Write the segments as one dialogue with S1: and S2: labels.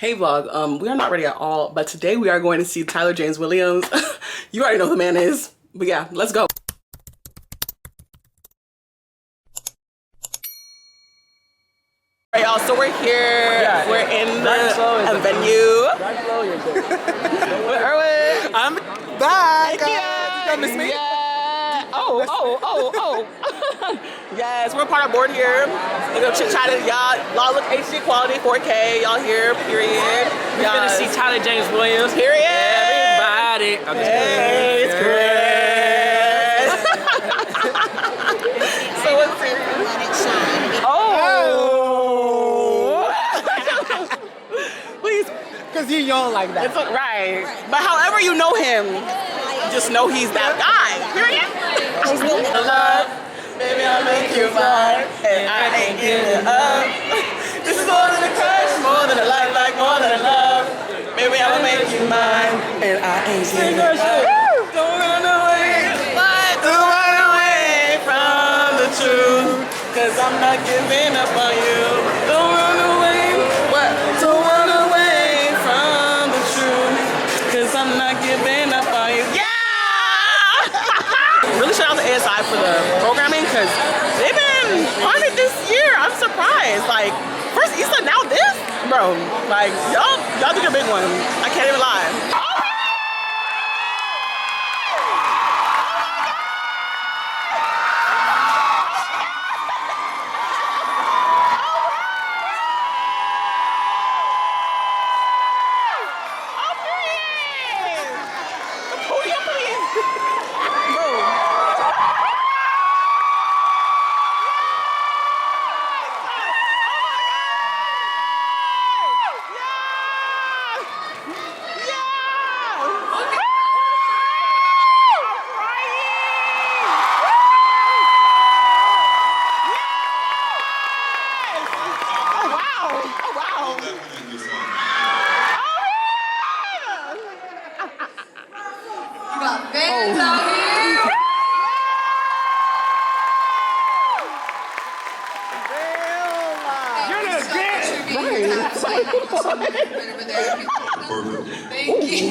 S1: Hey vlog, we are not ready at all, but today we are going to see Tyler James Williams. You already know who the man is, but yeah, let's go. All right, y'all, so we're here. Yeah, we're in the venue. With Erwin. I'm back. Did you miss me? Yeah. Oh. Yes, we're part of board here. We're gonna chit chat it, y'all. Y'all look HD quality, 4K. Y'all here, period.
S2: We're gonna see Tyler James Williams.
S1: Period.
S2: Everybody. I'm just kidding.
S1: It's Chris. So what's here? Please.
S3: Because you're young like that.
S1: It's right. But however you know him, just know he's that guy. Period. Love, baby, I'll make you mine, and I ain't giving up. This is more than a crush, more than a life, like more than a love. Baby, I'll make you mine, and I ain't giving up. Don't run away, don't run away from the truth, cause I'm not giving up on you. Don't run away, what? Don't run away from the truth, cause I'm not giving up on you. Yeah! Really shout out to ASI for the programming, because they've been on it this year. I'm surprised. Like, first Issa, now this? Bro, like, y'all did a big one. I can't even lie.
S4: Fans out here.
S3: You're the
S4: Thank you.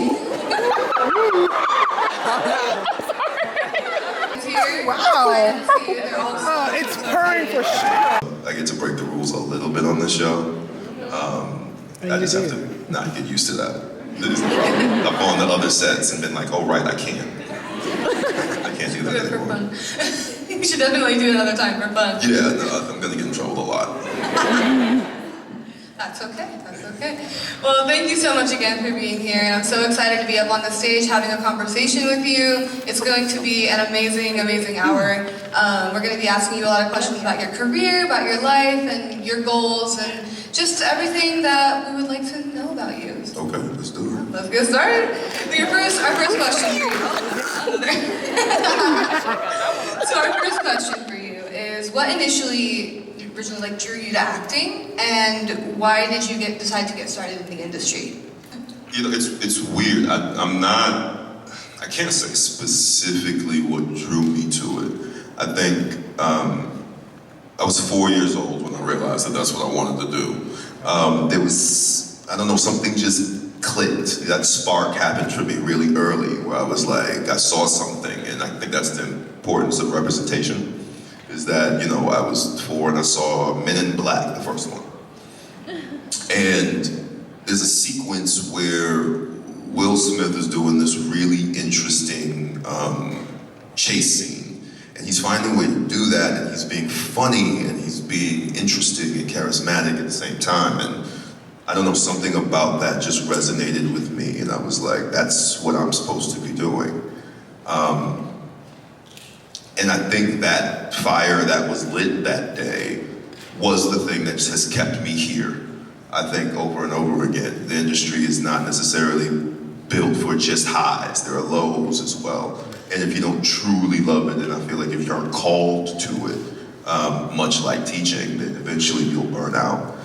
S3: Wow. It's purring for sure.
S5: I get to break the rules a little bit on this show. I just have to not get used to that. That is the problem. I've gone to other sets and been like, oh right, I can't do that
S4: For
S5: anymore.
S4: fun. You should definitely do it another time for fun.
S5: Yeah, no, I'm gonna get in trouble a lot.
S4: That's okay, that's okay. Well, thank you so much again for being here, and I'm so excited to be up on the stage having a conversation with you. It's going to be an amazing, amazing hour. We're going to be asking you a lot of questions about your career, about your life, and your goals, and just everything that we would like to know about you.
S5: Okay, let's do it.
S4: Let's get started. Our first question for you. So our first question for you is, what originally drew you to acting, and why did you decide to get started in the industry?
S5: You know, it's weird. I can't say specifically what drew me to it. I think I was 4 years old when I realized that that's what I wanted to do. There was, I don't know, something just clicked. That spark happened for me really early, where I was like, I saw something, and I think that's the importance of representation. Is that, you know, I was 4 and I saw Men in Black, the first one. And there's a sequence where Will Smith is doing this really interesting chase scene. And he's finding a way to do that, and he's being funny, and he's being interesting and charismatic at the same time. And I don't know, something about that just resonated with me, and I was like, that's what I'm supposed to be doing. And I think that fire that was lit that day was the thing that has kept me here. I think over and over again, the industry is not necessarily built for just highs. There are lows as well. And if you don't truly love it, then I feel like if you aren't called to it, much like teaching, then eventually you'll burn out.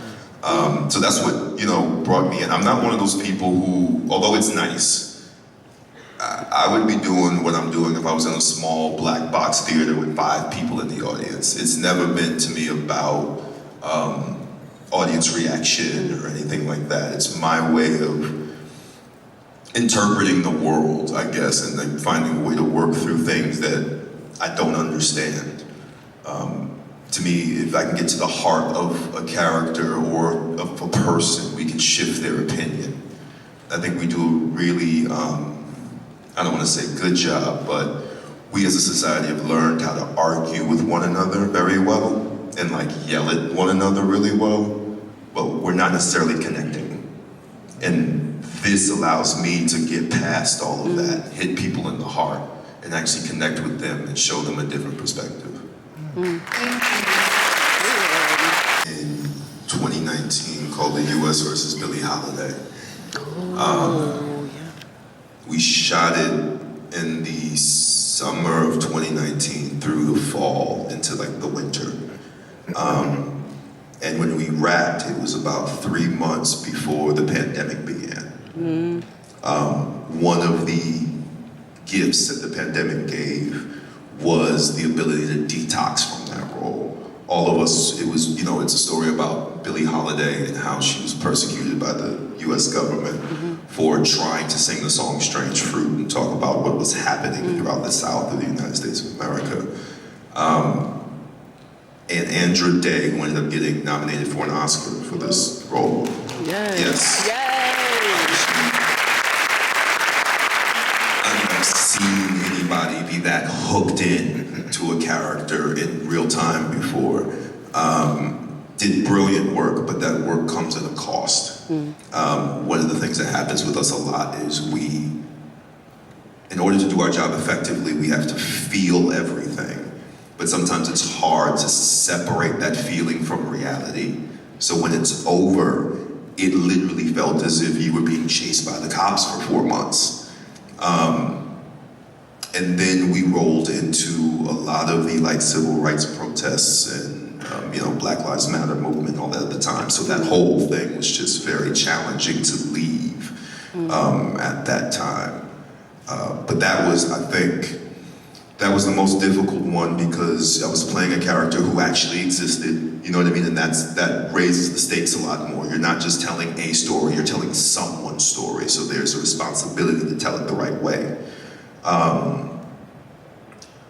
S5: So that's what, you know, brought me in. I'm not one of those people who, although it's nice, I would be doing what I'm doing if I was in a small black box theater with 5 people in the audience. It's never been to me about audience reaction or anything like that. It's my way of interpreting the world, I guess, and like finding a way to work through things that I don't understand. To me, if I can get to the heart of a character or of a person, we can shift their opinion. I think we do a really, I don't want to say good job, but we as a society have learned how to argue with one another very well and like yell at one another really well, but we're not necessarily connecting. And this allows me to get past all of that, hit people in the heart, and actually connect with them and show them a different perspective. In 2019, called The U.S. versus Billie Holiday. We shot it in the summer of 2019 through the fall into like the winter. And when we wrapped, it was about 3 months before the pandemic began. One of the gifts that the pandemic gave was the ability to detox from that role. All of us, it was, it's a story about Billie Holiday and how she was persecuted by the US government for trying to sing the song Strange Fruit and talk about what was happening throughout the South of the United States of America. And Andra Day, who ended up getting nominated for an Oscar for this role. Yes. I've never seen anybody be that hooked in to a character in real time before. Did brilliant work, but that work comes at a cost. One of the things that happens with us a lot is in order to do our job effectively, we have to feel everything. But sometimes it's hard to separate that feeling from reality. So when it's over, it literally felt as if you were being chased by the cops for 4 months. And then we rolled into a lot of the like civil rights protests and Black Lives Matter movement, all that at the time. So that whole thing was just very challenging to leave at that time. But that was, I think, that was the most difficult one because I was playing a character who actually existed, you know what I mean? And that raises the stakes a lot more. You're not just telling a story, you're telling someone's story. So there's a responsibility to tell it the right way.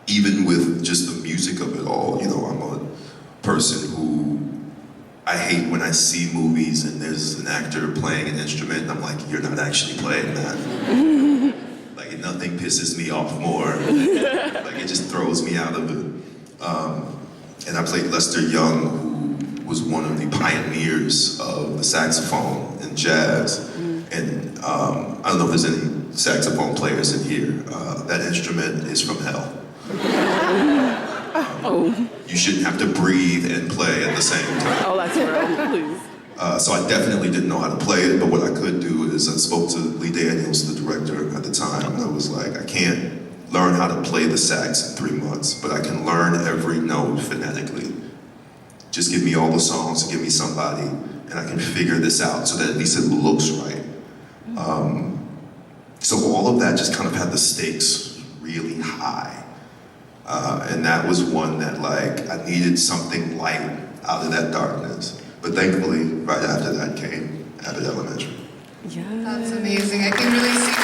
S5: Even with just the music of it all, I'm a person who, I hate when I see movies and there's an actor playing an instrument and I'm like, you're not actually playing that. Like nothing pisses me off more. Like it just throws me out of it. And I played Lester Young, who was one of the pioneers of the saxophone in jazz. And I don't know if there's any saxophone players in here. That instrument is from hell. You shouldn't have to breathe and play at the same time.
S1: Oh, that's right, please.
S5: So I definitely didn't know how to play it, but what I could do is I spoke to Lee Daniels, the director at the time, and I was like, I can't learn how to play the sax in 3 months, but I can learn every note phonetically. Just give me all the songs, give me somebody, and I can figure this out so that at least it looks right. So all of that just kind of had the stakes really high. And that was one that like, I needed something light out of that darkness. But thankfully, right after that came Abbott Elementary.
S4: That's amazing. I can really see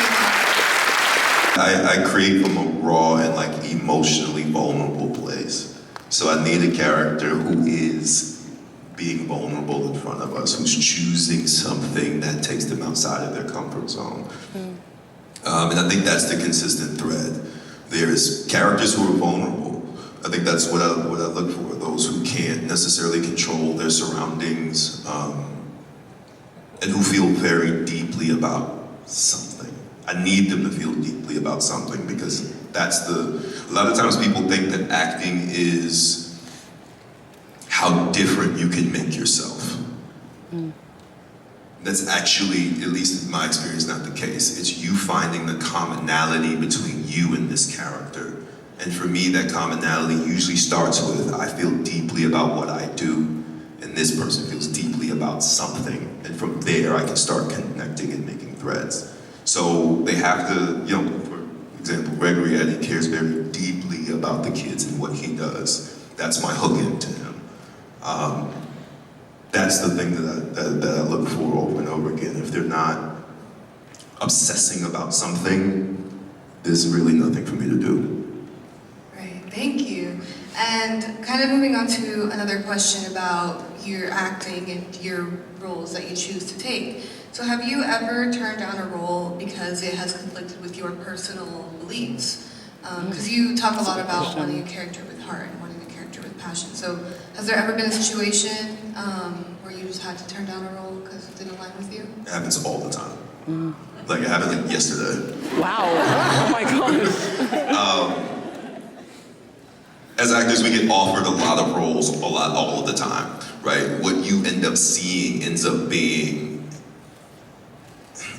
S5: I create from a raw and like emotionally vulnerable place. So I need a character who is being vulnerable in front of us, who's choosing something that takes them outside of their comfort zone. And I think that's the consistent thread. There's characters who are vulnerable. I think that's what I look for, those who can't necessarily control their surroundings, and who feel very deeply about something. I need them to feel deeply about something because a lot of times people think that acting is how different you can make yourself. That's actually, at least in my experience, not the case. It's you finding the commonality between you and this character. And for me, that commonality usually starts with, I feel deeply about what I do, and this person feels deeply about something. And from there, I can start connecting and making threads. So they have to, for example, Gregory Eddy cares very deeply about the kids and what he does. That's my hook into him. that's the thing that I look for over and over again. If they're not obsessing about something, there's really nothing for me to do.
S4: Right, thank you. And kind of moving on to another question about your acting and your roles that you choose to take. So have you ever turned down a role because it has conflicted with your personal beliefs? Because you talk a lot about wanting a character with heart and wanting a character with passion. So has there ever been a situation where you just had to turn down a role because it didn't align with you?
S5: It happens all the time. Like it happened like yesterday.
S1: Wow. Oh my gosh.
S5: As actors, we get offered a lot of roles, all of the time, right? What you end up seeing ends up being,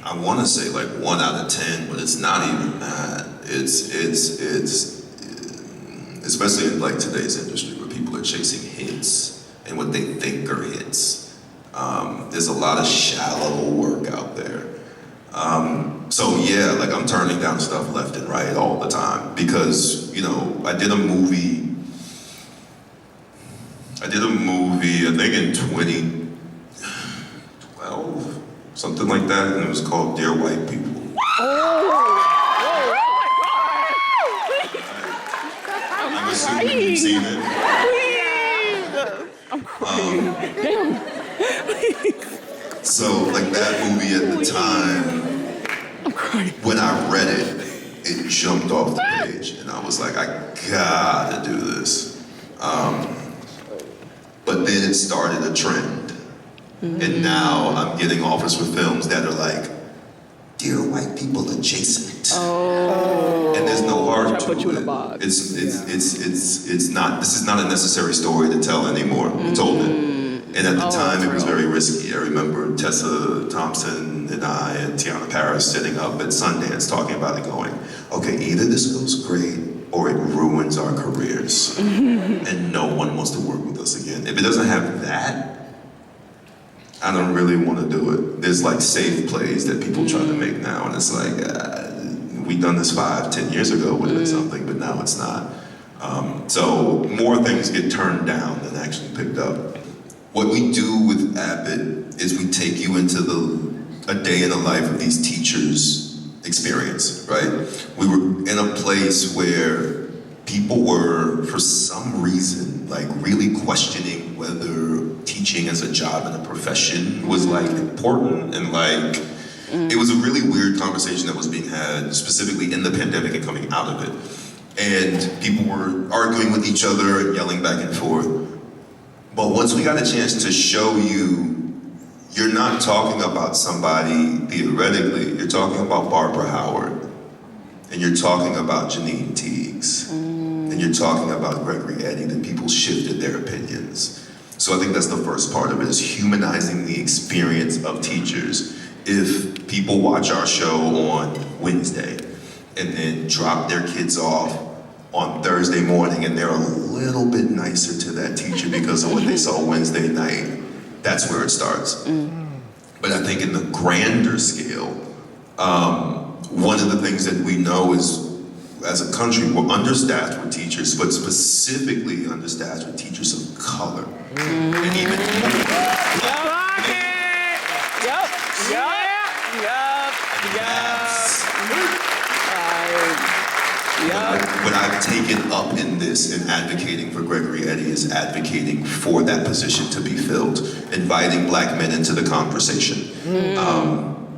S5: I want to say like 1 out of 10, but it's not even that. It's especially in like today's industry where people are chasing hits and what they think are hits. There's a lot of shallow work out there. So yeah, like I'm turning down stuff left and right all the time because, you know, I did a movie, I think in 2012, something like that, and it was called Dear White People. I'm assuming you've seen it.
S1: I'm crying.
S5: So, like that movie at the time,
S1: I'm crying.
S5: when I read it, it jumped off the page, and I was like, I gotta do this. But then it started a trend, and now I'm getting offers for films that are like, Dear White People adjacent. And there's no heart
S1: Try
S5: to
S1: to put you in a
S5: it.
S1: box.
S5: It's not. This is not a necessary story to tell anymore. We told it, and at the time it was very risky. I remember Tessa Thompson and I and Tiana Paris sitting up at Sundance talking about it, going, "Okay, either this goes great or it ruins our careers, and no one wants to work with us again. If it doesn't have that, I don't really want to do it." There's like safe plays that people try to make now, and it's like, we done this 5-10 years ago would have been something, but now it's not. So more things get turned down than actually picked up. What we do with Abbott is we take you into a day in the life of these teachers' experience, right? We were in a place where people were, for some reason, like really questioning whether teaching as a job and a profession was like important, and like it was a really weird conversation that was being had specifically in the pandemic and coming out of it. And people were arguing with each other and yelling back and forth. But once we got a chance to show you, you're not talking about somebody theoretically, you're talking about Barbara Howard, and you're talking about Janine Teagues, and you're talking about Gregory Eddy, that people shifted their opinions. So I think that's the first part of it, is humanizing the experience of teachers. If people watch our show on Wednesday and then drop their kids off on Thursday morning and they're a little bit nicer to that teacher because of what they saw Wednesday night, that's where it starts. But I think in the grander scale, one of the things that we know is, as a country, we're understaffed with teachers, but specifically understaffed with teachers of color. And even more. What I've taken up in this and advocating for Gregory Eddy is advocating for that position to be filled, inviting black men into the conversation,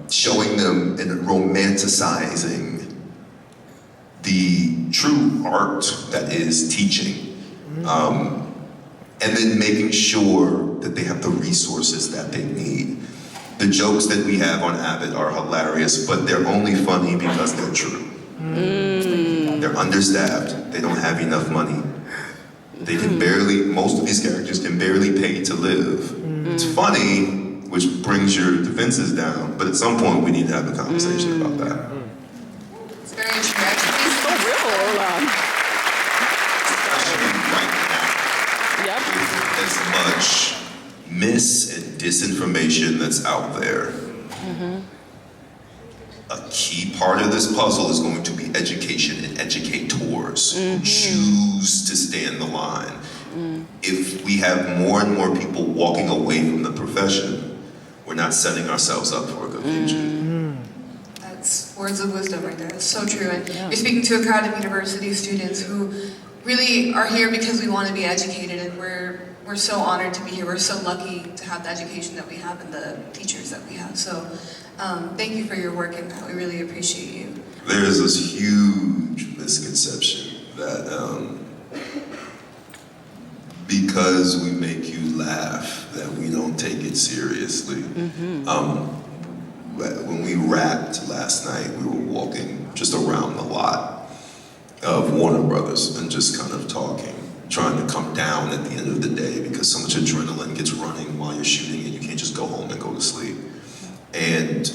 S5: showing them and romanticizing the true art that is teaching, and then making sure that they have the resources that they need. The jokes that we have on Abbott are hilarious, but they're only funny because they're true. They're understaffed, they don't have enough money. They can barely, most of these characters can barely pay to live. It's funny, which brings your defenses down, but at some point we need to have a conversation about that.
S4: It's very true. Actually,
S1: So real.
S5: Especially right now.
S1: Yep.
S5: With as much mis and disinformation that's out there. A key part of this puzzle is going to be education and educators who choose to stay in the line If we have more and more people walking away from the profession, we're not setting ourselves up for a good future.
S4: That's words of wisdom right there. It's so true. And you're speaking to a crowd of university students who really are here because we want to be educated, and we're so honored to be here. We're so lucky to have the education that we have and the teachers that we have. So thank you for your work in that. We really appreciate you.
S5: There is this huge misconception that because we make you laugh, that we don't take it seriously. When we rapped last night, we were walking just around the lot of Warner Brothers and just kind of talking, trying to come down at the end of the day because so much adrenaline gets running while you're shooting and you can't just go home and go to sleep. And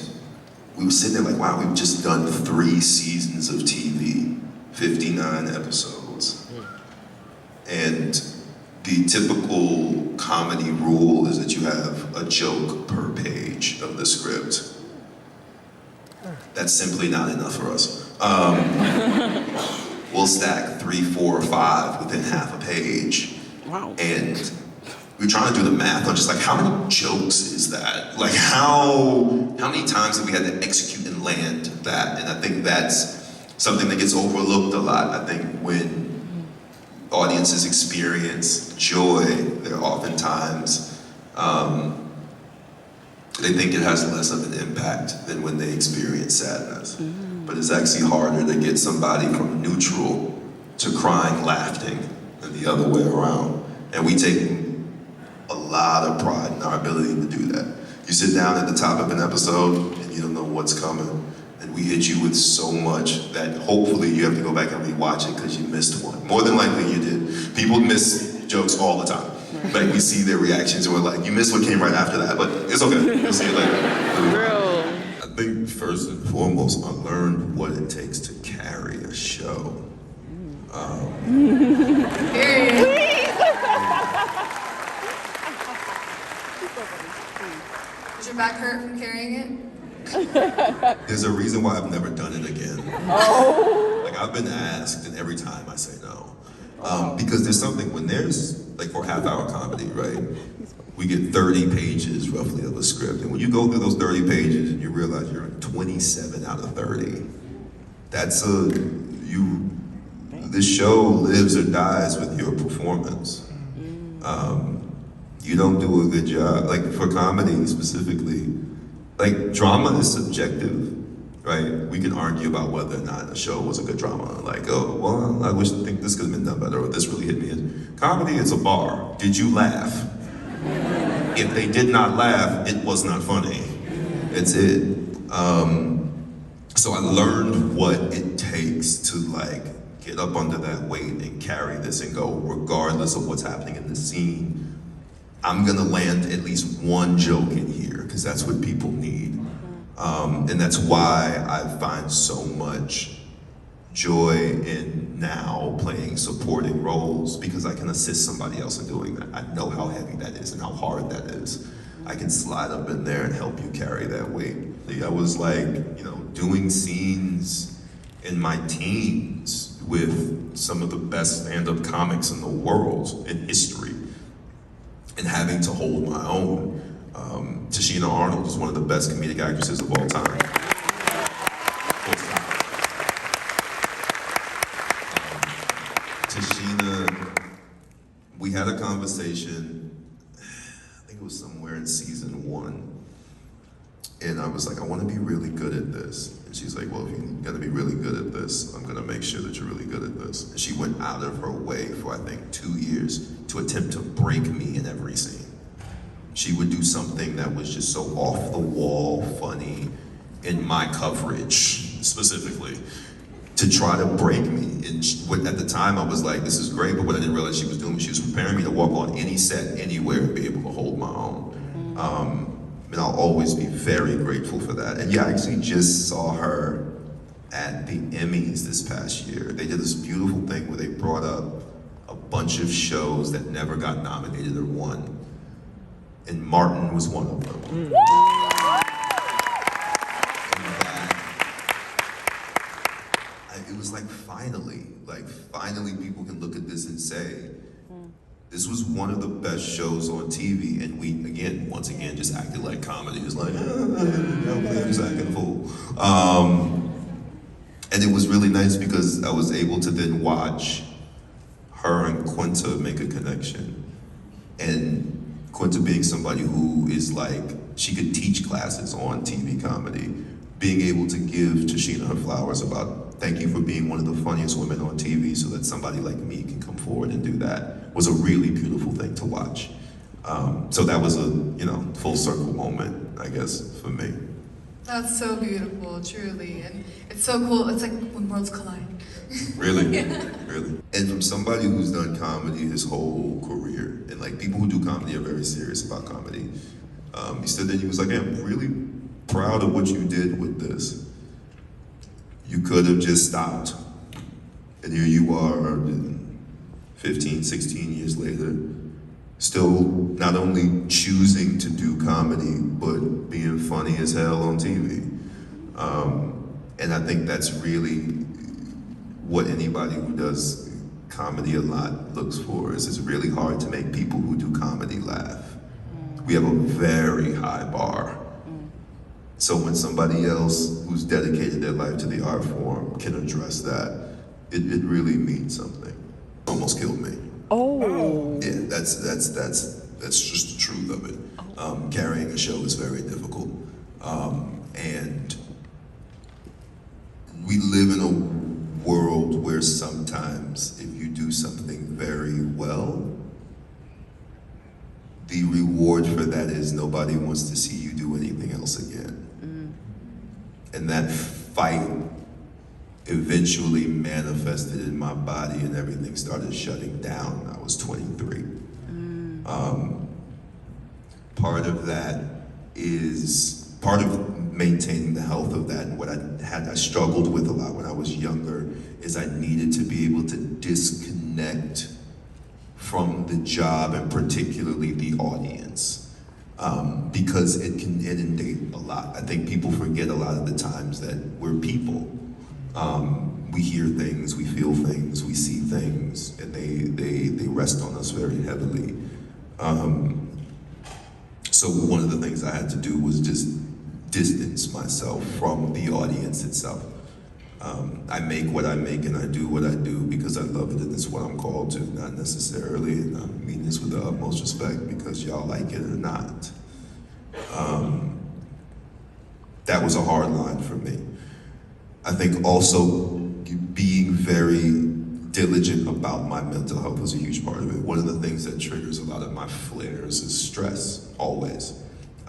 S5: we were sitting there like, wow, we've just done 3 seasons of TV, 59 episodes. And the typical comedy rule is that you have a joke per page of the script. That's simply not enough for us. We'll stack 3, 4, or 5 within half a page.
S1: Wow.
S5: And we're trying to do the math on just like how many jokes is that? Like how many times have we had to execute and land that? And I think that's something that gets overlooked a lot. I think when audiences experience joy, they're oftentimes, they think it has less of an impact than when they experience sadness. But it's actually harder to get somebody from neutral to crying, laughing, than the other way around. And we take a lot of pride in our ability to do that. You sit down at the top of an episode and you don't know what's coming. And we hit you with so much that hopefully you have to go back and rewatch it because you missed one. More than likely you did. People miss jokes all the time. Like we see their reactions and we're like, you missed what came right after that, but it's okay. You'll see it later. I think first and foremost, I learned what it takes to carry a show.
S4: Does your back hurt from carrying it?
S5: There's a reason why I've never done it again. Like I've been asked, and every time I say no. Because there's something, when there's, like for half-hour comedy, right? We get 30 pages roughly of a script. And when you go through those 30 pages and you realize you're in 27 out of 30, this show lives or dies with your performance. You don't do a good job, like for comedy specifically, like drama is subjective, right? We can argue about whether or not a show was a good drama. Like, oh, well, I think this could have been done better, or this really hit me. Comedy, it's a bar. Did you laugh? If they did not laugh, it was not funny. It's it. So I learned what it takes to like get up under that weight and carry this and go, regardless of what's happening in the scene, I'm gonna land at least one joke in here, because that's what people need. And that's why I find so much joy in now playing supporting roles, because I can assist somebody else in doing that. I know how heavy that is and how hard that is. I can slide up in there and help you carry that weight. I was like, doing scenes in my teens with some of the best stand-up comics in the world, in history, and having to hold my own. Tashina Arnold is one of the best comedic actresses of all time. Tashina, we had a conversation, I think it was somewhere in season 1, and I was like, I want to be really good at this. And she's like, well, if you're gonna be really good at this, I'm gonna make sure that you're really good at this. And she went out of her way for, I think, 2 years to attempt to break me in every scene. She would do something that was just so off the wall funny in my coverage, specifically, to try to break me. And at the time I was like, this is great, but what I didn't realize she was doing, she was preparing me to walk on any set, anywhere, and be able to hold my own. And I'll always be very grateful for that. And yeah, I actually just saw her at the Emmys this past year. They did this beautiful thing where they brought up a bunch of shows that never got nominated or won. And Martin was one of them. It was like finally people can look at this and say, This was one of the best shows on TV, and we, once again, just acted like comedy. It was like, just acting a fool. And it was really nice because I was able to then watch her and Quinta make a connection. And Quinta being somebody who is like, she could teach classes on TV comedy, being able to give Tashina her flowers about thank you for being one of the funniest women on TV so that somebody like me can come forward and do that was a really beautiful thing to watch. So that was a, full circle moment, I guess, for me.
S4: That's so beautiful, truly. And it's so cool. It's like when worlds collide.
S5: Really?
S4: Yeah.
S5: Really. And from somebody who's done comedy his whole career, and like people who do comedy are very serious about comedy, he said that he was like, hey, I'm really proud of what you did with this. You could have just stopped. And here you are, 15, 16 years later, still not only choosing to do comedy, but being funny as hell on TV. And I think that's really what anybody who does comedy a lot looks for, is it's really hard to make people who do comedy laugh. We have a very high bar. So when somebody else who's dedicated their life to the art form can address that, it really means something. Almost killed me.
S1: Oh.
S5: Yeah, that's just the truth of it. Carrying a show is very difficult. And we live in a world where sometimes if you do something very well, the reward for that is nobody wants to see you do anything else again. And that fight eventually manifested in my body and everything started shutting down when I was 23. Part of that is, part of maintaining the health of that and what I struggled with a lot when I was younger is I needed to be able to disconnect from the job and particularly the audience. Because it can inundate a lot. I think people forget a lot of the times that we're people. We hear things, we feel things, we see things, and they rest on us very heavily. So one of the things I had to do was just distance myself from the audience itself. I make what I make and I do what I do because I love it and it's what I'm called to, not necessarily, and I mean this with the utmost respect, because y'all like it or not. That was a hard line for me. I think also being very diligent about my mental health was a huge part of it. One of the things that triggers a lot of my flares is stress, always.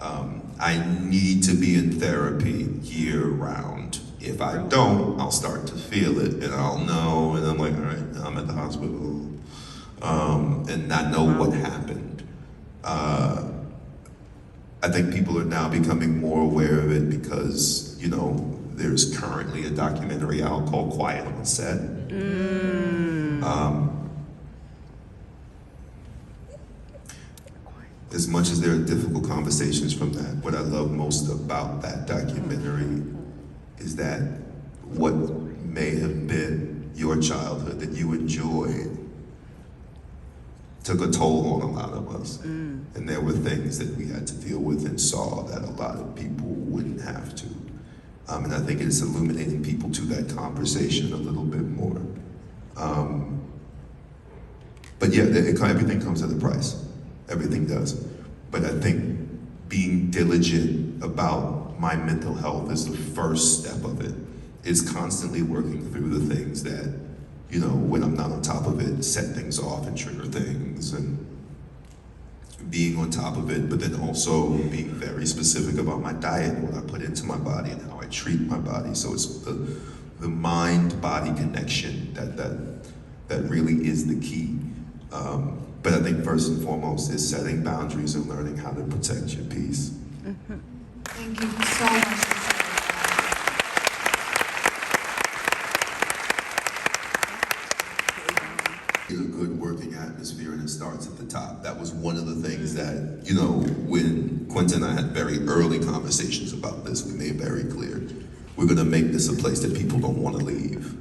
S5: I need to be in therapy year round. If I don't, I'll start to feel it and I'll know, and I'm like, all right, I'm at the hospital, and not know what happened. I think people are now becoming more aware of it because, there's currently a documentary out called Quiet on Set. As much as there are difficult conversations from that, what I love most about that documentary is that what may have been your childhood that you enjoyed took a toll on a lot of us. And there were things that we had to deal with and saw that a lot of people wouldn't have to. And I think it's illuminating people to that conversation a little bit more. But yeah, everything comes at a price. Everything does. But I think being diligent about my mental health is the first step of it. Is constantly working through the things that, when I'm not on top of it, set things off and trigger things, and being on top of it, but then also being very specific about my diet, what I put into my body and how I treat my body. So it's the mind-body connection that really is the key. But I think first and foremost is setting boundaries and learning how to protect your peace.
S4: Thank you so much.
S5: A good working atmosphere, and it starts at the top. That was one of the things that, when Quinta and I had very early conversations about this, we made very clear, we're gonna make this a place that people don't wanna leave.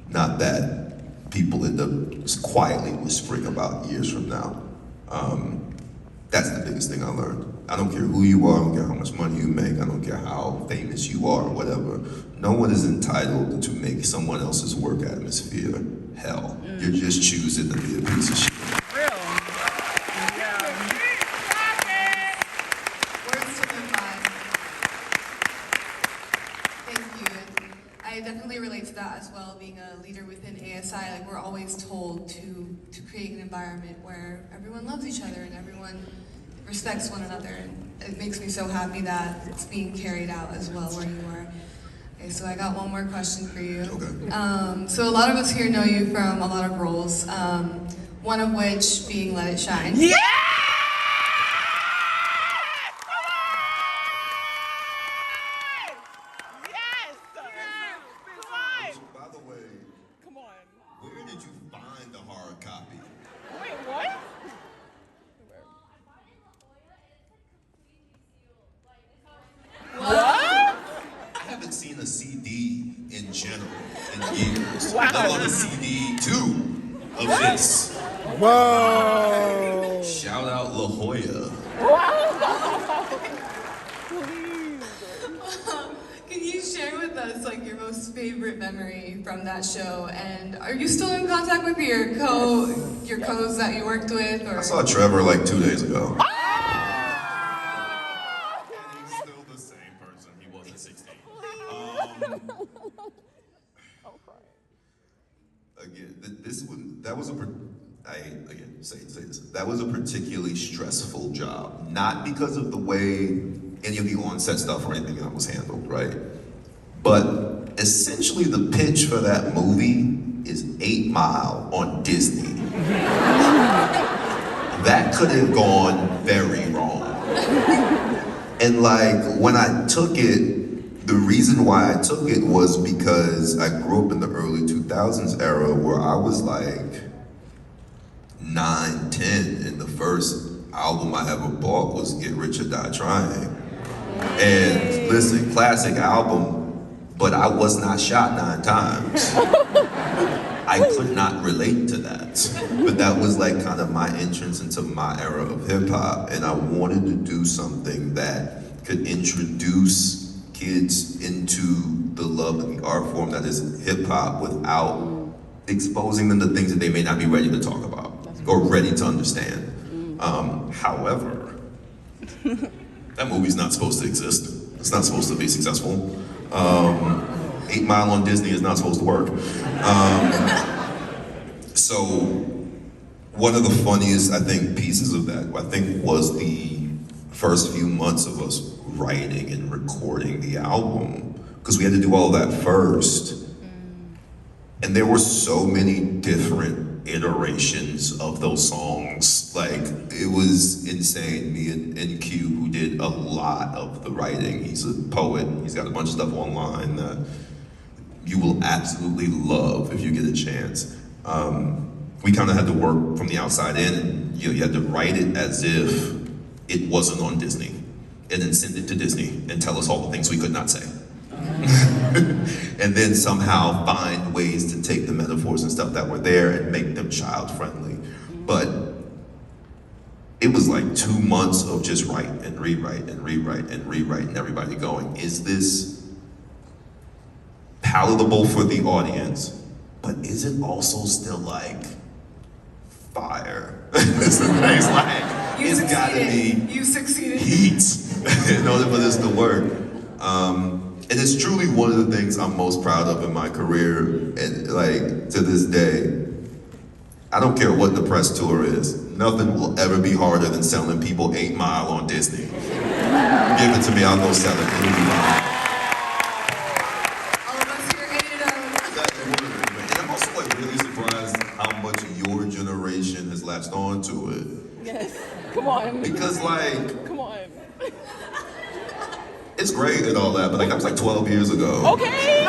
S5: Not that people end up just quietly whispering about years from now. That's the biggest thing I learned. I don't care who you are, I don't care how much money you make, I don't care how famous you are, or whatever. No one is entitled to make someone else's work atmosphere hell. You're just choosing to be a piece of shit.
S4: Words to live by. Thank you. I definitely relate to that as well, being a leader within ASI. Like, we're always told to create an environment where everyone loves each other and everyone respects one another. And it makes me so happy that it's being carried out as well where you are. Okay, so I got one more question for you.
S5: Okay.
S4: So a lot of us here know you from a lot of roles, one of which being Let It Shine.
S1: Yeah! Yes!
S5: By the way,
S1: Come on.
S5: where did you find the hard copy?
S1: Wait, what? What?
S5: I haven't seen a CD in general in years.
S1: Wow.
S5: Let alone a CD too of this.
S3: Whoa.
S5: Shout out La Jolla.
S4: Can you share with us like your most favorite memory from that show? And are you still in contact with your co's that you worked with? Or
S5: I saw Trevor like 2 days ago. And he's still the same person he was at 16. Again, that was a particularly stressful job. Not because of the way any of the on-set stuff or anything that was handled, right? But essentially the pitch for that movie is 8 Mile on Disney. That could have gone very wrong. And like, when I took it, the reason why I took it was because I grew up in the early 2000s era where I was like 9, 10, and the first album I ever bought was Get Rich or Die Trying. And listen, classic album, but I was not shot 9 times. I could not relate to that. But that was like kind of my entrance into my era of hip hop, and I wanted to do something that could introduce kids into the love of the art form that is hip hop without exposing them to things that they may not be ready to talk about or ready to understand. However, that movie's not supposed to exist. It's not supposed to be successful. 8 Mile on Disney is not supposed to work. So one of the funniest, I think, pieces of that, I think, was the first few months of us writing and recording the album, because we had to do all that first. And there were so many different iterations of those songs. Like, it was insane. Me and Q, who did a lot of the writing. He's a poet. He's got a bunch of stuff online that you will absolutely love if you get a chance. We kind of had to work from the outside in, and you had to write it as if it wasn't on Disney, and then send it to Disney and tell us all the things we could not say. And then somehow find ways to take the metaphors and stuff that were there and make them child friendly. But it was like 2 months of just write and rewrite and rewrite and rewrite, and everybody going, is this palatable for the audience, but is it also still like fire? It's like, it's gotta be
S4: You succeeded.
S5: heat in order for this to work. And it's truly one of the things I'm most proud of in my career, and like to this day, I don't care what the press tour is, nothing will ever be harder than selling people 8 Mile on Disney. Give it to me, I'll go sell it. It'll be fine.
S4: All of us here ate it up.
S5: And I'm also like really surprised how much your generation has latched on to it.
S1: Yes. Come on.
S5: Because like,
S1: Come on.
S5: it's great and all that, but like that was like 12 years ago.
S1: Okay.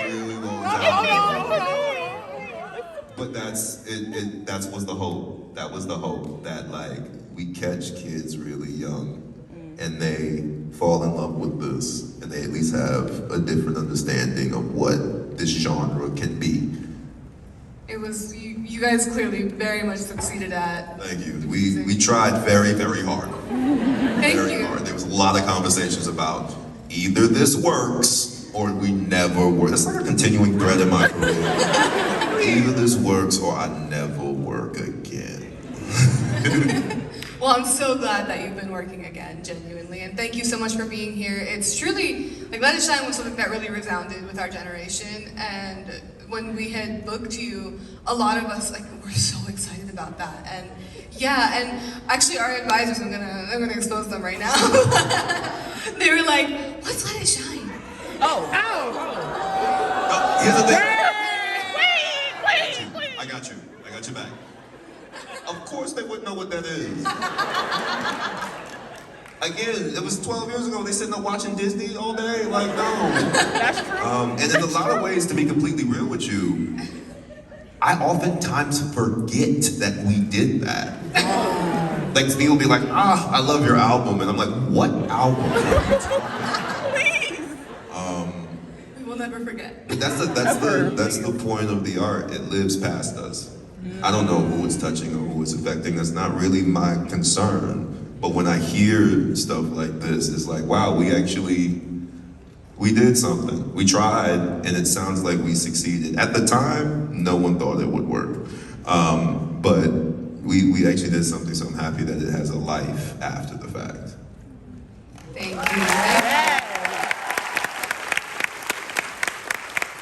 S5: Really long time
S1: Hold
S5: ago.
S1: on, hold on.
S5: But that was the hope. That was the hope that like we catch kids really young and they fall in love with this, and they at least have a different understanding of what this genre can be.
S4: It it was, you guys clearly very much succeeded at.
S5: Thank you. We tried very, very hard.
S4: Thank
S5: Very
S4: you.
S5: hard. There was a lot of conversations about either this works or we never work. It's like a continuing thread in my career. Either this works or I never work again.
S4: Well, I'm so glad that you've been working again, genuinely, and thank you so much for being here. It's truly, like, Let It Shine was something that really resounded with our generation, and when we had booked you, a lot of us, like, were so excited about that, and yeah, and actually our advisors, I'm gonna expose them right now. They were like, let's Let It Shine.
S5: Oh, here's the thing.
S1: Wait.
S5: I got you back. Of course they wouldn't know what that is. Again, it was 12 years ago. They sitting there watching Disney all day. Like, no.
S1: That's true.
S5: And in a lot of ways, to be completely real with you, I oftentimes forget that we did that. Like, Steve will be like, I love your album. And I'm like, what album?
S1: Please.
S4: We will never forget.
S5: But that's the point of the art. It lives past us. I don't know who it's touching or who it's affecting. That's not really my concern. But when I hear stuff like this, it's like, wow, we did something. We tried, and it sounds like we succeeded. At the time, no one thought it would work. But we actually did something, so I'm happy that it has a life after the fact.
S4: Thank you.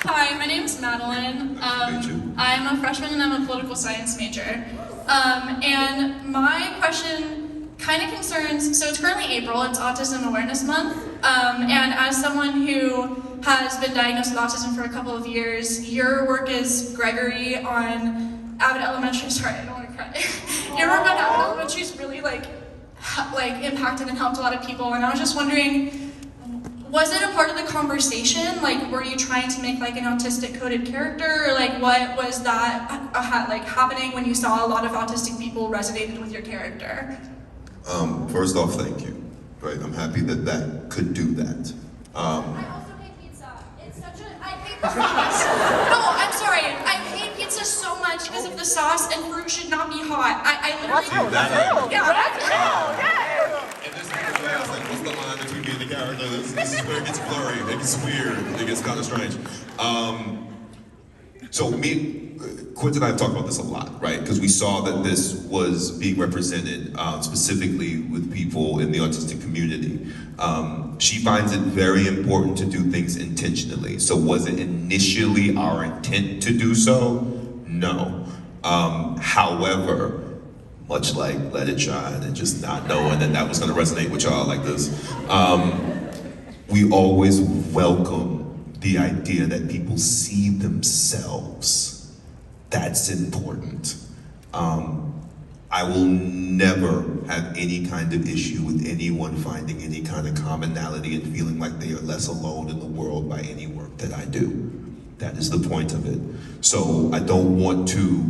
S6: Hi, my name is Madeline.
S5: Nice to meet you.
S6: I'm a freshman and I'm a political science major. And my question kind of concerns, so it's currently April, it's Autism Awareness Month. And as someone who has been diagnosed with autism for a couple of years, your work as Gregory on Abbott Elementary, sorry, I don't want to cry. Your work on Abbott Elementary is really like impacted and helped a lot of people. And I was just wondering, was it a part of the conversation? Like, were you trying to make like an autistic coded character? Or like, what was that happening when you saw a lot of autistic people resonated with your character?
S5: First off, thank you. Right, I'm happy that could do that.
S6: I also hate pizza. It's such a, I hate the sauce. No, I'm sorry. I hate pizza so much because of the sauce, and fruit should not be hot. I literally.
S5: That's
S1: Yeah.
S5: And this is where I was like, what's the line between me and the character? This is where it gets blurry, it gets weird, it gets kind of strange. So Quint and I have talked about this a lot, right? Because we saw that this was being represented specifically with people in the autistic community. She finds it very important to do things intentionally. So was it initially our intent to do so? No. However, much like Let It Shine and just not knowing that was going to resonate with y'all like this, we always welcome the idea that people see themselves. That's important. I will never have any kind of issue with anyone finding any kind of commonality and feeling like they are less alone in the world by any work that I do. That is the point of it. So I don't want to,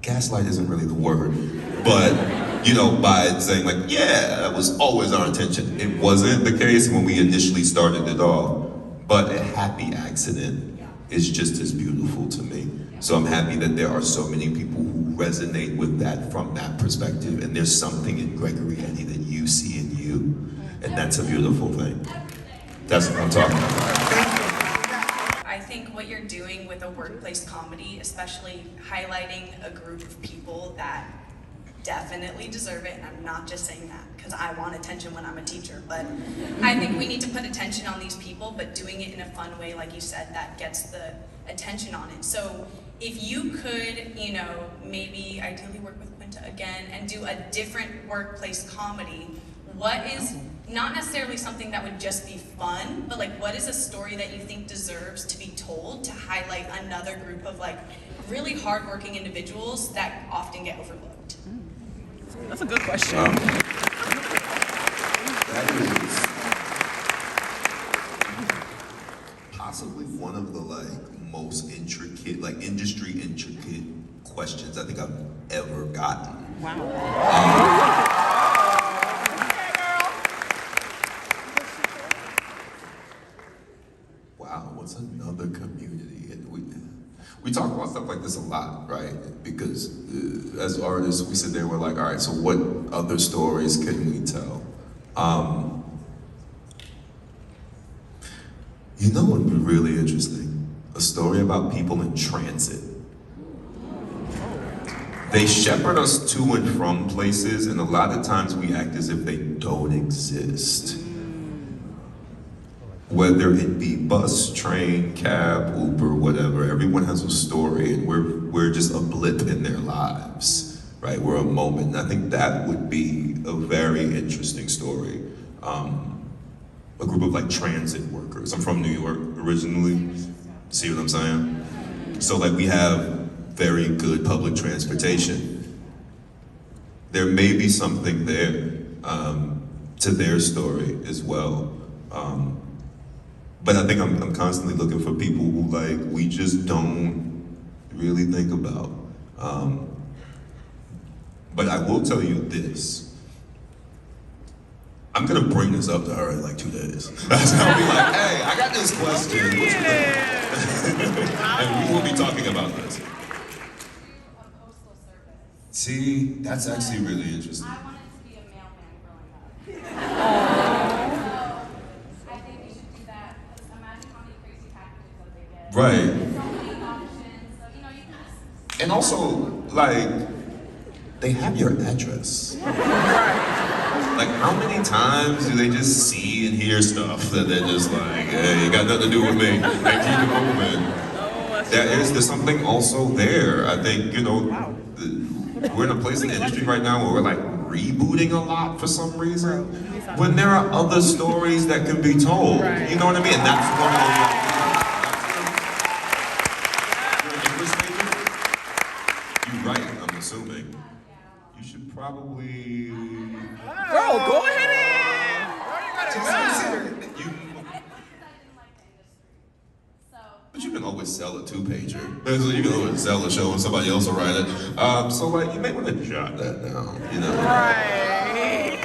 S5: gaslight isn't really the word, but by saying like, yeah, that was always our intention. It wasn't the case when we initially started it off, but a happy accident is just as beautiful to me. So I'm happy that there are so many people who resonate with that from that perspective, and there's something in Gregory Eddie that you see in you, and that's a beautiful thing. That's what I'm talking about.
S7: I think what you're doing with a workplace comedy, especially highlighting a group of people that definitely deserve it, and I'm not just saying that because I want attention when I'm a teacher, but I think we need to put attention on these people, but doing it in a fun way, like you said, that gets the attention on it. So if you could, maybe ideally work with Quinta again and do a different workplace comedy, what is not necessarily something that would just be fun, but like what is a story that you think deserves to be told to highlight another group of like really hardworking individuals that often get overlooked?
S1: That's a good question.
S5: That is possibly one of the most intricate, industry intricate questions I think I've ever gotten.
S1: Wow.
S5: Wow. what's another community? And we talk about stuff like this a lot, right? Because as artists, we sit there and we're like, all right, so what other stories can we tell? You know what would be really interesting? A story about people in transit. They shepherd us to and from places, and a lot of times we act as if they don't exist. Whether it be bus, train, cab, Uber, whatever, everyone has a story, and we're just a blip in their lives, right? We're a moment, and I think that would be a very interesting story. A group of like transit workers. I'm from New York originally. See what I'm saying? So like we have very good public transportation. There may be something there to their story as well. But I think I'm constantly looking for people who like we just don't really think about. But I will tell you this. I'm gonna bring this up to her in like 2 days. That's gonna be like, hey, I got this question. What you think? And we will be talking about this. See, that's actually really interesting.
S8: I wanted to be a mailman growing up. So I think you should do that. Imagine how many crazy packages that they get.
S5: Right.
S8: So many options. So, you know, you can just...
S5: And also, like, they have your address. Like, how many times do they just see and hear stuff that they're just like, hey, you got nothing to do with me, and keep it moving. There's something also there. I think, you know, we're in a place in the industry right now where we're like rebooting a lot for some reason, when there are other stories that can be told. You know what I mean? And that's one of the... You're an English major? You're right, I'm assuming. You should probably...
S1: Girl, go ahead and...
S5: But you can always sell a 2-pager. You can always sell a show and somebody else will write it. So like, you may want to jot that down, you know?
S1: Right.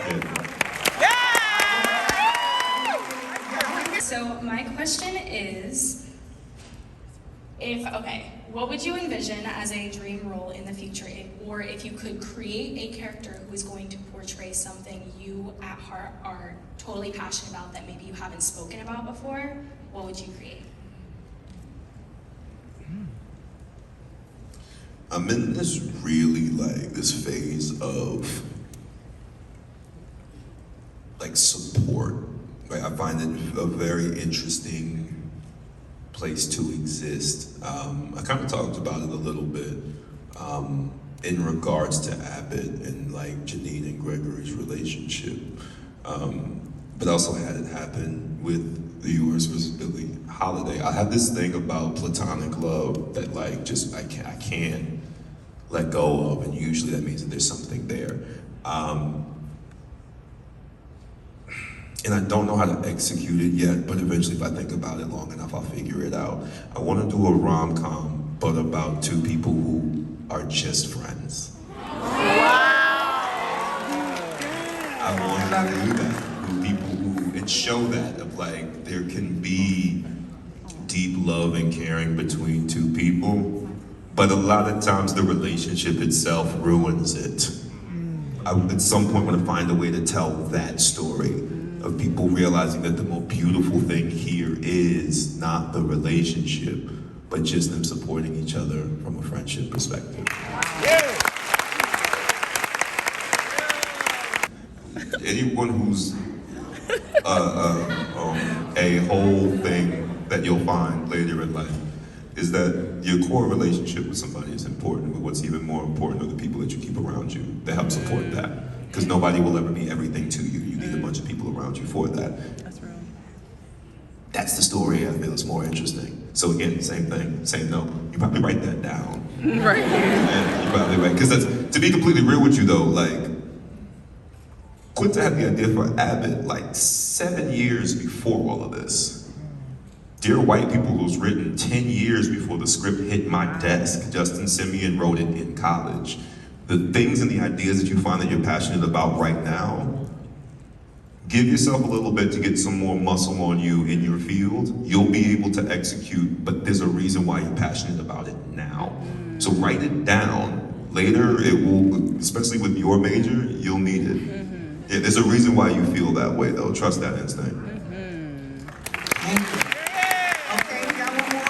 S6: Yeah. So my question is, what would you envision as a dream role in the future? Or if you could create a character who is going to portray something you at heart are totally passionate about that maybe you haven't spoken about before, what would you create?
S5: I'm in this really like this phase of like support. Right? I find it a very interesting place to exist. I kind of talked about it a little bit in regards to Abbott and like Janine and Gregory's relationship, but also had it happen with the U.S. versus Billie Holiday. I have this thing about platonic love that like just I can't let go of, and usually that means that there's something there. And I don't know how to execute it yet, but eventually if I think about it long enough, I'll figure it out. I want to do a rom-com, but about two people who are just friends. I want to do that with people who, and show that of like, there can be deep love and caring between two people, but a lot of times the relationship itself ruins it. I at some point want to find a way to tell that story of people realizing that the most beautiful thing here is not the relationship, but just them supporting each other from a friendship perspective. Anyone who's a whole thing that you'll find later in life is that your core relationship with somebody is important, but what's even more important are the people that you keep around you that help support that. Because nobody will ever be everything to you. You need a bunch of people around you for that.
S1: That's real.
S5: That's the story I feel is more interesting. So again, same thing, same note. You probably write that down.
S1: Right.
S5: Yeah, you probably right. Because that's, to be completely real with you though, like, Quinta had the idea for Abbott like 7 years before all of this. Dear White People was written 10 years before the script hit my desk. Justin Simeon wrote it in college. The things and the ideas that you find that you're passionate about right now, Give yourself a little bit to get some more muscle on you in your field. You'll be able to execute, but there's a reason why you're passionate about it now. So write it down. Later, it will, especially with your major, you'll need it. Yeah, there's a reason why you feel that way, though. Trust that instinct.
S1: Thank you. Okay, we got one more.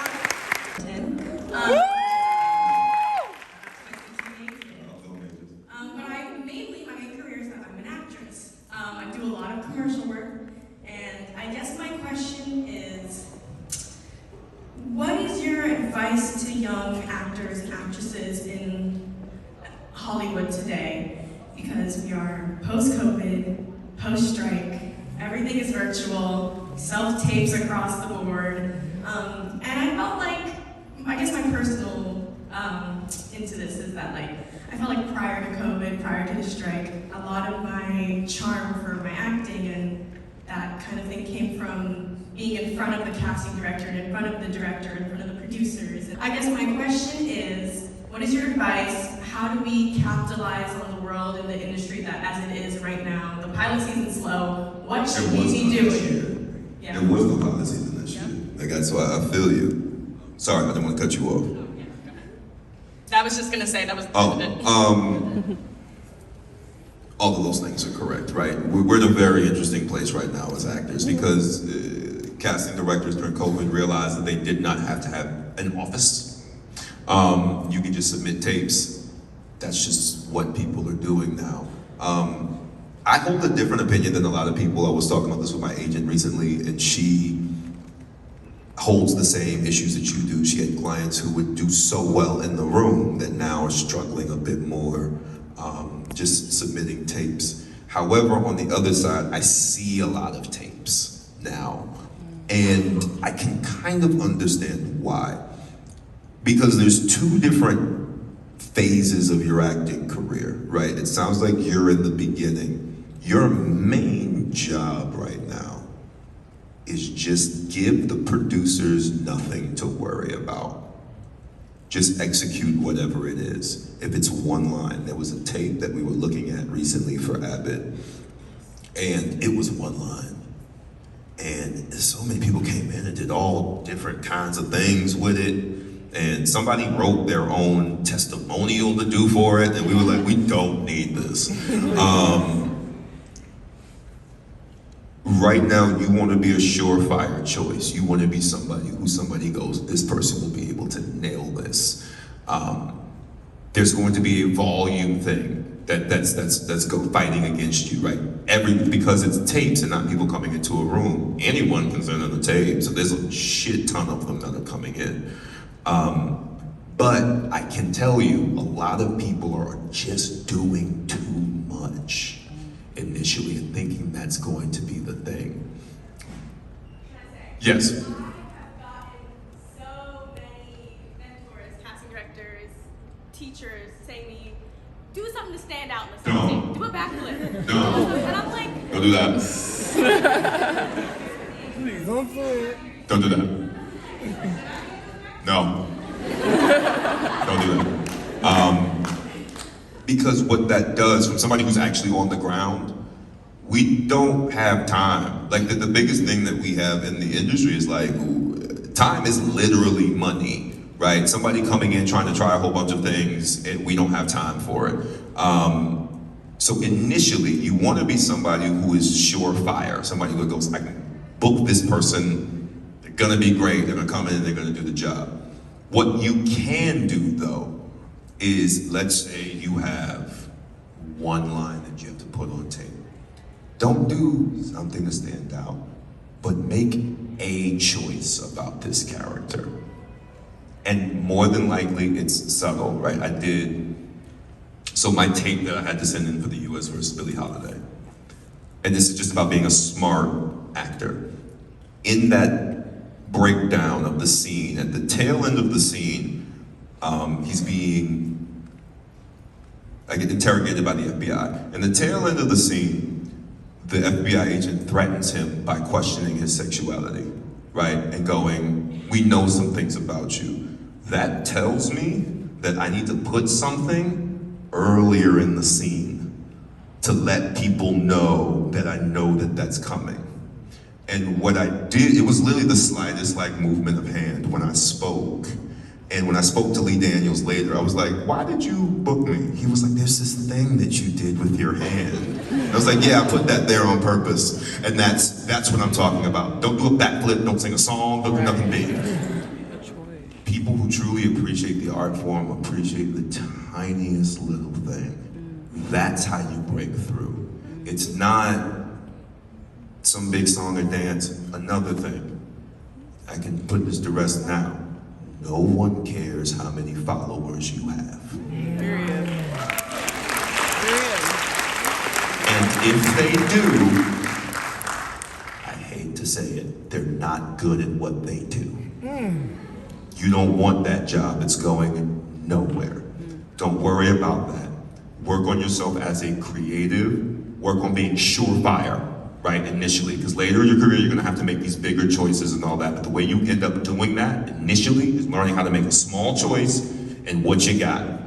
S7: My main career is that I'm an actress. I do a lot of commercial work, and I guess my question is, what is your advice to young actors and actresses in Hollywood today? Because we are post-COVID, post-strike, everything is virtual, self-tapes across the board, and I felt like, I guess my personal into this is that I felt like prior to COVID, prior to the strike, a lot of my charm for my acting and that kind of thing came from being in front of the casting director and in front of the director, in front of the producers. I guess my question is, what is your advice? How do we capitalize on the world and the industry that as it is right now? The pilot season's slow. What should we be doing?
S5: Yeah. There was no pilot season this year. So I feel you. Sorry, I didn't want to cut you off.
S7: I was just gonna say that was
S5: all of those things are correct, right? We're in a very interesting place right now as actors because casting directors during COVID realized that they did not have to have an office. You can just submit tapes. That's just what people are doing now. I hold a different opinion than a lot of people. I was talking about this with my agent recently, and she holds the same issues that you do. She had clients who would do so well in the room that now are struggling a bit more just submitting tapes. However, on the other side, I see a lot of tapes now, and I can kind of understand why. Because there's two different phases of your acting career, right? It sounds like you're in the beginning. Your main job right now is just give the producers nothing to worry about. Just execute whatever it is. If it's one line, there was a tape that we were looking at recently for Abbott, and it was one line. And so many people came in and did all different kinds of things with it, and somebody wrote their own testimonial to do for it, and we were like, we don't need this. Right now, you want to be a surefire choice. You want to be somebody who somebody goes, this person will be able to nail this. There's going to be a volume thing that's go fighting against you, right? Because it's tapes and not people coming into a room. Anyone can send in a tape, so there's a shit ton of them that are coming in. But I can tell you, a lot of people are just doing too much initially and thinking that's going to be the thing. Yes.
S8: I have gotten so many mentors, casting directors, teachers saying to me, do something to stand out in the scene. Do a backflip.
S5: No.
S8: And I'm like,
S5: Don't do that.
S3: Please don't do it.
S5: Don't do that. No. Don't do that. Because what that does, from somebody who's actually on the ground, we don't have time. Like the biggest thing that we have in the industry is like, time is literally money, right? Somebody coming in trying to try a whole bunch of things, and we don't have time for it. So initially, you want to be somebody who is surefire, somebody who goes, I can book this person, they're gonna be great, they're gonna come in and they're gonna do the job. What you can do though, is let's say you have one line that you have to put on tape. Don't do something to stand out, but make a choice about this character. And more than likely, it's subtle, right? So my tape that I had to send in for the US versus Billie Holiday. And this is just about being a smart actor. In that breakdown of the scene, at the tail end of the scene, he's being interrogated by the FBI. In the tail end of the scene, the FBI agent threatens him by questioning his sexuality, right? And going, we know some things about you. That tells me that I need to put something earlier in the scene to let people know that I know that that's coming. And what I did, it was literally the slightest like movement of hand when I spoke. And when I spoke to Lee Daniels later, I was like, why did you book me? He was like, there's this thing that you did with your hand. And I was like, yeah, I put that there on purpose. And that's what I'm talking about. Don't do a backflip, don't sing a song, don't do nothing big. People who truly appreciate the art form appreciate the tiniest little thing. That's how you break through. It's not some big song or dance. Another thing, I can put this to rest now. No one cares how many followers you have.
S1: Period.
S5: And if they do, I hate to say it, they're not good at what they do. You don't want that job, it's going nowhere. Don't worry about that. Work on yourself as a creative, work on being surefire, right, initially, because later in your career, you're gonna have to make these bigger choices and all that, but the way you end up doing that initially is learning how to make a small choice and what you got.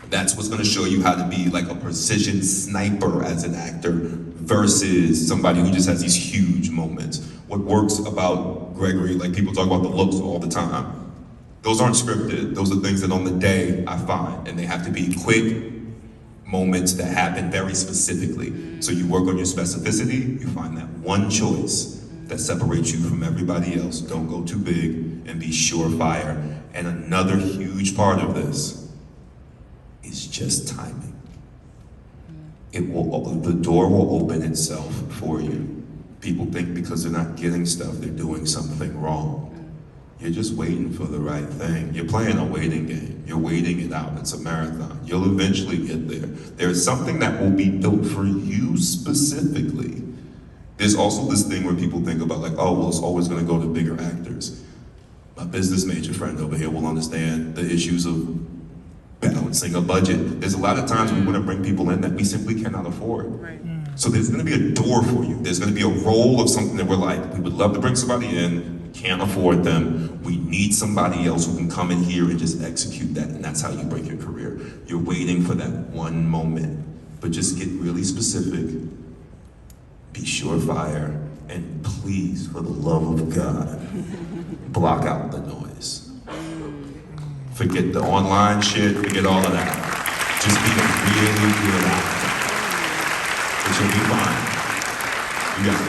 S5: That's what's gonna show you how to be like a precision sniper as an actor versus somebody who just has these huge moments. What works about Gregory, like people talk about the looks all the time, those aren't scripted. Those are things that on the day I find, and they have to be quick moments that happen very specifically. So you work on your specificity, you find that one choice that separates you from everybody else. Don't go too big and be surefire. And another huge part of this is just timing. The door will open itself for you. People think because they're not getting stuff, they're doing something wrong. You're just waiting for the right thing. You're playing a waiting game. You're waiting it out. It's a marathon. You'll eventually get there. There's something that will be built for you specifically. There's also this thing where people think about like, oh, well, it's always gonna go to bigger actors. My business major friend over here will understand the issues of balancing a budget. There's a lot of times we wanna bring people in that we simply cannot afford.
S1: Right.
S5: So there's gonna be a door for you. There's gonna be a role of something that we're like, we would love to bring somebody in, can't afford them. We need somebody else who can come in here and just execute that, and that's how you break your career. You're waiting for that one moment, but just get really specific, be surefire, and please, for the love of God, block out the noise. Forget the online shit, forget all of that. Just be a really good actor. But you'll be fine. You got it.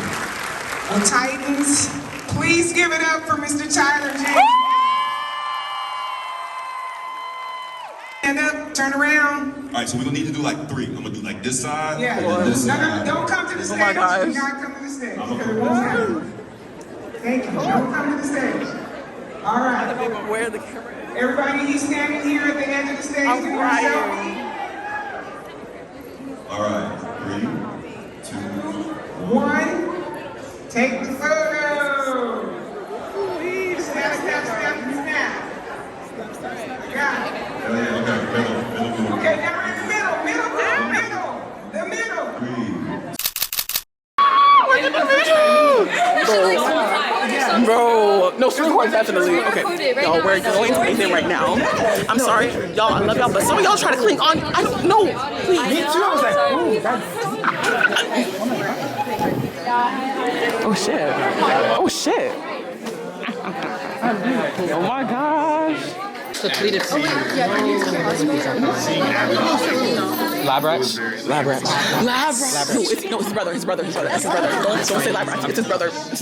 S9: Well, Titans, please give it up for Mr. Tyler James. Stand up, turn around.
S5: All right, so we're gonna need to do like three. I'm gonna do like this side,
S9: Yeah.
S5: and then this
S9: No,
S5: side.
S9: don't come to the stage.
S1: my gosh.
S9: Do not come to the stage. Because it won't happen. Thank you. Don't come to the stage. All right.
S1: Where the camera is.
S9: Everybody, he's standing here at the edge of the stage.
S1: I'm
S9: doing a
S1: crying.
S9: selfie.
S5: All right, 3, 2.
S9: 1. Take the photo. Snap, snap, snap, snap. I got it.
S5: Okay, middle.
S9: Okay, now we're in the middle. The middle.
S1: Bro, no, Sweetheart definitely. Okay, y'all, we're going to meet him right now. I'm sorry, y'all, I love y'all, but some of y'all try to cling on. I don't know. Please.
S3: Me too. I was like, ooh, that's.
S1: Oh shit. Oh shit. Oh my gosh.
S2: Depleted for you. Lab rats?
S1: Lab rats. No, it's his brother. It's his brother. Don't say lab rats. It's his brother. It's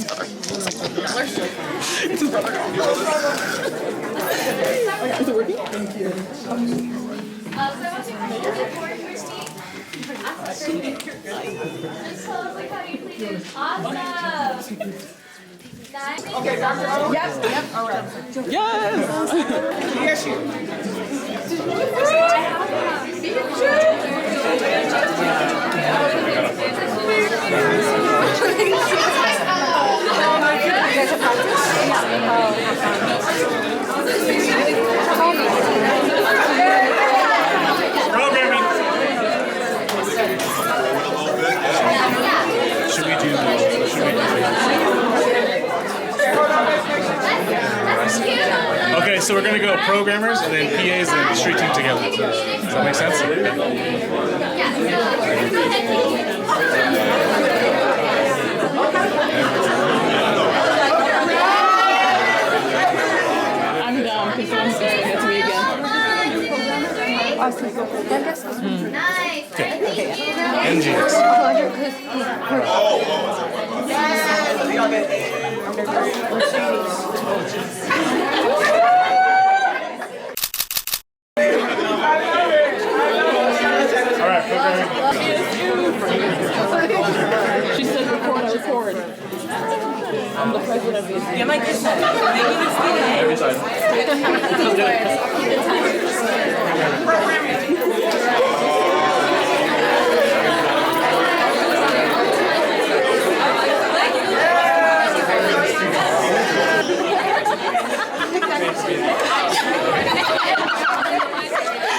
S1: his brother. Is it working? Thank you.
S10: Awesome.
S9: Okay, Dr. O? Yep. All right.
S1: Yes.
S9: Yes, you.
S10: Okay, so we're gonna go programmers and then PAs and then street team together. Does that make sense?
S1: I'm dumb because I'm staring at me again.
S11: Nice.
S10: NGX. Alright,
S1: She said record, I record. I'm the president of this. You might get
S10: every side.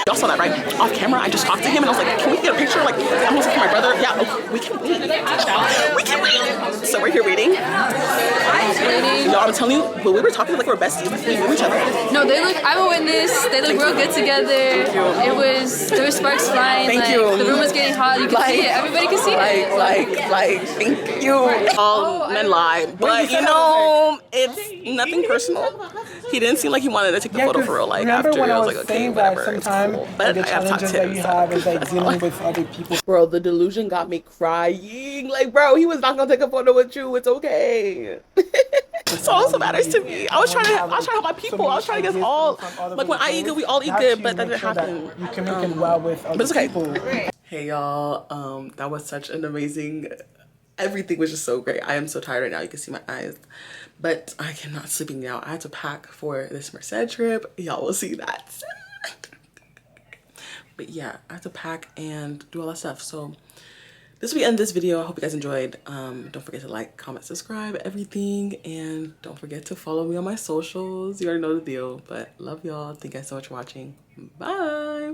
S1: Y'all saw that, right? Off camera, I just talked to him and I was like, can we get a picture? Like, I'm looking for my brother. Yeah, okay, we can wait. We can wait. So we're here waiting. Y'all, I'm telling you, when we were talking like we were besties, we knew each other.
S12: No, they look, I'm a witness. They look real good together. There were sparks flying.
S1: Thank
S12: like,
S1: you.
S12: The room was getting hot. You can see it. Everybody can see it.
S1: Thank you. All men lie. But, you know, it's nothing personal. He didn't seem like he wanted to take the photo for real. Like, after, I was like, okay, whatever. It's cool. But I have talked to him.
S3: You have is like dealing with other people.
S1: Bro, the delusion got me crying. Like, bro, he was not gonna take a photo with you. It's okay. So also matters to me. I was trying to help my people. I was trying to get us all, like when I eat good, we all eat good, but that didn't happen.
S3: You communicate well with other
S1: but it's okay.
S3: people.
S1: Hey y'all, that was such an amazing, everything was just so great. I am so tired right now. You can see my eyes, but I cannot sleeping now. I had to pack for this Merced trip. Y'all will see that soon. But yeah, I have to pack and do all that stuff. So this will be the end of this video. I hope you guys enjoyed. Don't forget to like, comment, subscribe, everything. And don't forget to follow me on my socials. You already know the deal. But love y'all. Thank you guys so much for watching. Bye.